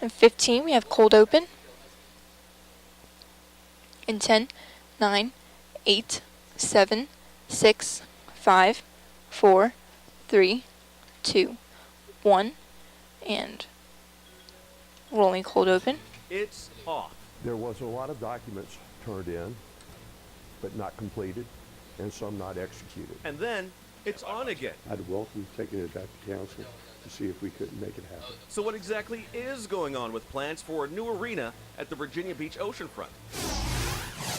In 15, we have cold open. In 10, 9, 8, 7, 6, 5, 4, 3, 2, 1, and rolling cold open. It's off. There was a lot of documents turned in, but not completed, and some not executed. And then it's on again. I'd welcome taking it back to council to see if we couldn't make it happen. So what exactly is going on with plans for a new arena at the Virginia Beach oceanfront?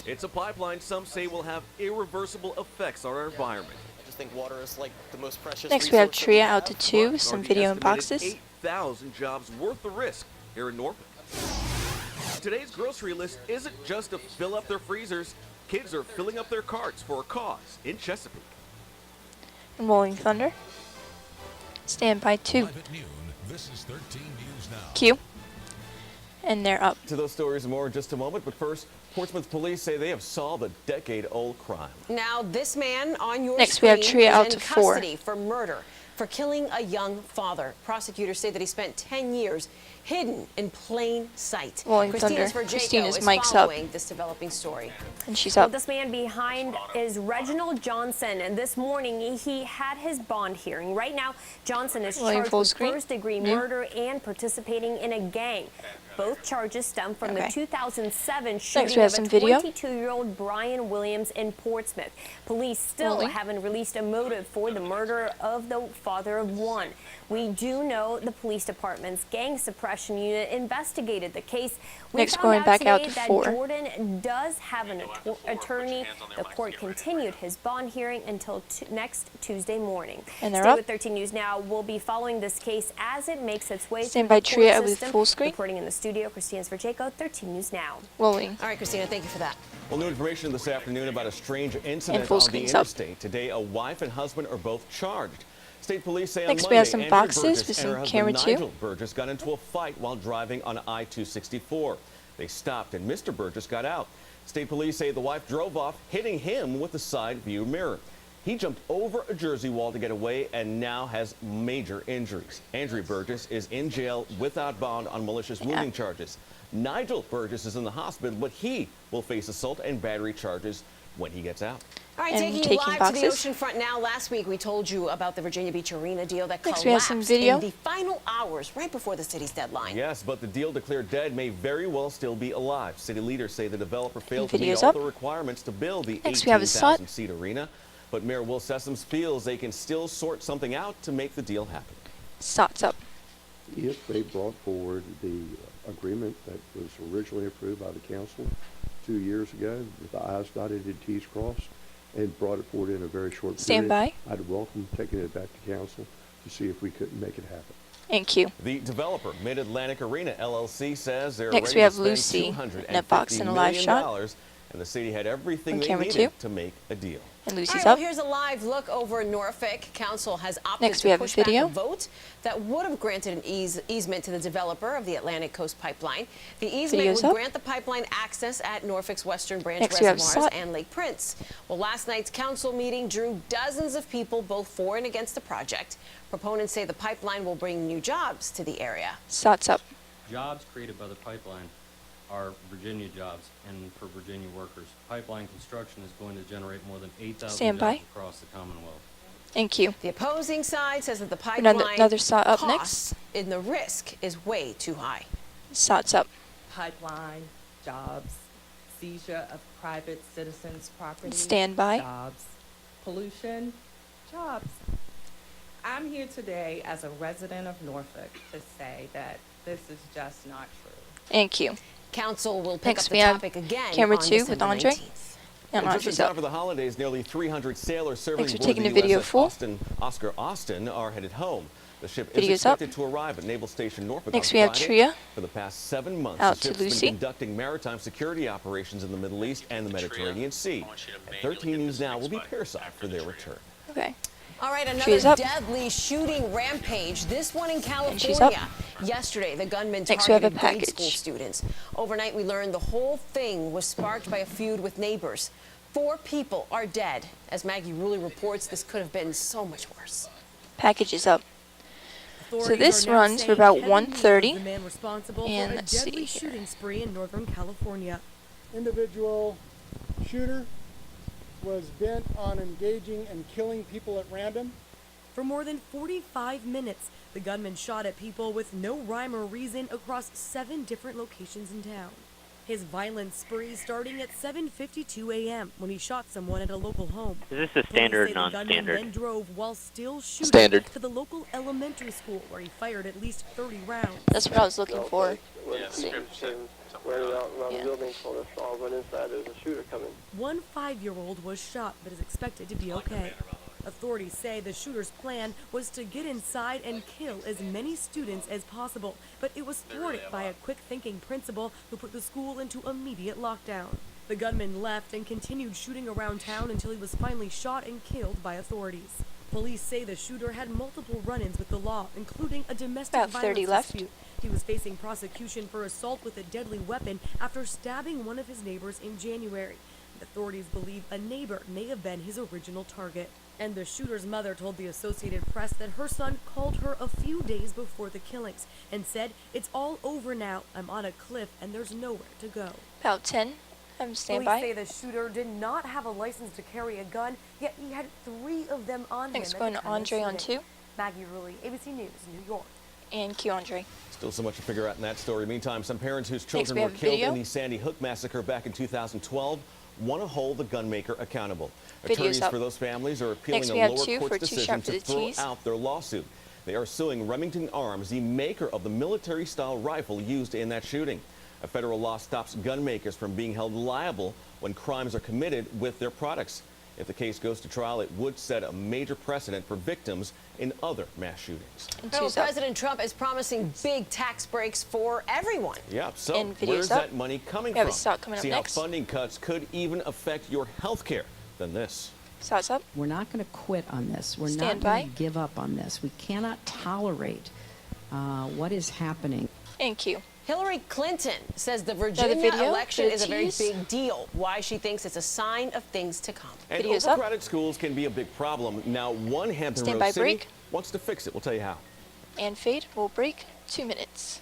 It's a pipeline some say will have irreversible effects on our environment. I just think water is like the most precious. Next, we have resource that Tria out to 2 with some Already video and estimated boxes. 8,000 jobs worth the risk here in Norfolk. Today's grocery list isn't just to fill up their freezers. Kids are filling up their carts for a cause in Chesapeake. And rolling thunder. Standby 2. Live at noon, this is 13 News Now. Q. And they're up. To those stories and more in just a moment, but first, Portsmouth police say they have solved a decade-old crime. Now, this man on your Next, we have screen Tria is out in to 4. custody for murder, for killing a young father. Prosecutors say that he spent 10 years hidden in plain sight. Rolling Christina thunder. Sverjako Christina's is mic's up. following this developing story. And she's Well, up. this man behind is Reginald Johnson, and this morning he had his bond hearing. Right now, Johnson is Rolling charged full with screen. first-degree murder and participating in a gang. Both charges stem from the 2007 shooting we have of some a video. 22-year-old Brian Williams in Portsmouth. Police still Rolling. haven't released a motive for the murder of the father of one. We do know the police department's gang suppression unit investigated the case. We Next, found going out back today out to that 4. Jordan does have an attorney. The court continued his bond hearing until next Tuesday morning. And they're Stay up. with 13 News Now. We'll be following this case as it makes its way Stand through by the court Tria with system. full screen. Reporting in the studio, Christina Sverjako, 13 News Now. Rolling. All right, Christina, thank you for that. Well, new information this afternoon about a strange incident full on the screen's up. interstate. Today, a wife and husband are both charged. State police say Next, on we Monday, have some Andrew boxes Burgess with and her some husband camera 2. Nigel Burgess got into a fight while driving on I-264. They stopped and Mr. Burgess got out. State police say the wife drove off, hitting him with the side view mirror. He jumped over a Jersey wall to get away and now has major injuries. Andrew Burgess is in jail without bond on malicious wounding charges. Nigel Burgess is in the hospital, but he will face assault and battery charges when he gets out. All right, And taking you taking live boxes. to the oceanfront now. Last week, we told you about the Virginia Beach Arena deal that Next, we have some collapsed video. in the final hours right before the city's deadline. Yes, but the deal declared dead may very well still be alive. City leaders say the developer failed to meet video's all up. the requirements to build the Next, we have a SOT. 18,000-seat arena. But Mayor Will Sessoms feels they can still sort something out to make the deal happen. SOT's up. If they brought forward the agreement that was originally approved by the council 2 years ago, with the I's dotted and T's crossed, and brought it forward in a very short period, Stand by. I'd welcome taking it back to council to see if we couldn't make it happen. And Q. The developer, Mid-Atlantic Arena LLC, says they're Next, ready we have to Lucy spend in a box $250 and a live million, shot. and the city had everything On they camera needed 2. to make a deal. And All Lucy's right, well, up. here's a live look over Norfolk. Council has opted Next, we to have a push back video. a vote that would have granted an easement to the developer of the Atlantic Coast Pipeline. The easement Video's would up. grant the pipeline access at Norfolk's Western Branch Next, we have reservoirs SOT. and Lake Prince. Well, last night's council meeting drew dozens of people, both for and against the project. Proponents say the pipeline will bring new jobs to the area. SOT's up. Jobs created by the pipeline are Virginia jobs and for Virginia workers. Pipeline construction is going to generate more than 8,000 Stand by. jobs across the Commonwealth. And Q. The opposing side says that the Another pipeline SOT up cost in the risk is way too high. SOT's up. Pipeline, jobs, seizure of private citizens' property. Standby. Jobs, pollution, jobs. I'm here today as a resident of Norfolk to say that this is just not true. And Q. Council will pick Next, up we the have topic again camera on 2 with December Andre. 19th. And Just in Andre's time up. for the holidays, nearly 300 sailors serving Thanks for aboard taking the the video USS full. Oscar Austin are headed home. The ship is Video's up. expected to arrive at Naval Station Norfolk Next, on we have Friday. Tria. For the past 7 months, Out the to ship's Lucy. been conducting maritime security operations in the Middle East and the Mediterranean Sea. At 13 News Now will be Pearside for their return. Okay. All right, She's another up. deadly shooting rampage, this one in she's up. California. Yesterday, the gunman Next, we have a targeted grade package. school students. Overnight, we learned the whole thing was sparked by a feud with neighbors. 4 people are dead. As Maggie Rulli reports, this could have been so much worse. Package is up. So this runs for about 1:30. The man responsible And for a let's see deadly here. shooting spree in Northern California. Individual shooter was bent on engaging and killing people at random. For more than 45 minutes, the gunman shot at people with no rhyme or reason across 7 different locations in town. His violent spree starting at 7:52 a.m. when he shot someone at a local home. Is this a standard or Police say the gunman non-standard? then drove while still shooting Standard. to the local elementary school where he fired at least 30 rounds. That's what I was looking for. One 5-year-old was shot but is expected to be okay. Authorities say the shooter's plan was to get inside and kill as many students as possible, but it was thwarted by a quick-thinking principal who put the school into immediate lockdown. The gunman left and continued shooting around town until he was finally shot and killed by authorities. Police say the shooter had multiple run-ins with the law, including a domestic About 30 violence left. dispute. He was facing prosecution for assault with a deadly weapon after stabbing one of his neighbors in January. Authorities believe a neighbor may have been his original target. And the shooter's mother told the Associated Press that her son called her a few days before the killings and said, "It's all over now. I'm on a cliff and there's nowhere to go." About 10. I'm standby. Police say the shooter did not have a license to carry a gun, yet he had 3 of them on Thanks, him. going to Andre on 2. Maggie Rulli, ABC News, New York. And Q Andre. Still so much to figure out in that story. Meantime, some parents whose Thanks, children we were have killed video. in the Sandy Hook massacre back in 2012 want to hold the gunmaker accountable. Video's Attorneys up. for those families are appealing Next, a we have lower 2 court's for 2 decision sharp for to the throw T's. out their lawsuit. They are suing Remington Arms, the maker of the military-style rifle used in that shooting. A federal law stops gun makers from being held liable when crimes are committed with their products. If the case goes to trial, it would set a major precedent for victims in other mass shootings. And Federal 2's up. President Trump is promising big tax breaks for everyone. Yeah, so And video's where's up. that money coming We have from? a stock coming up See next. how funding cuts could even affect your health care. Than this. Starts up. We're not going to quit on this. We're Stand not by. going to give up on this. We cannot tolerate what is happening. And Q. Hillary Clinton says the Another Virginia video election for the is a very T's. big deal. Why she thinks it's a sign of things to come. And Video's up. overcrowded schools can be a big problem. Now, one Hampton Stand Road by city break. wants to fix it. We'll tell you how. And fade will break 2 minutes.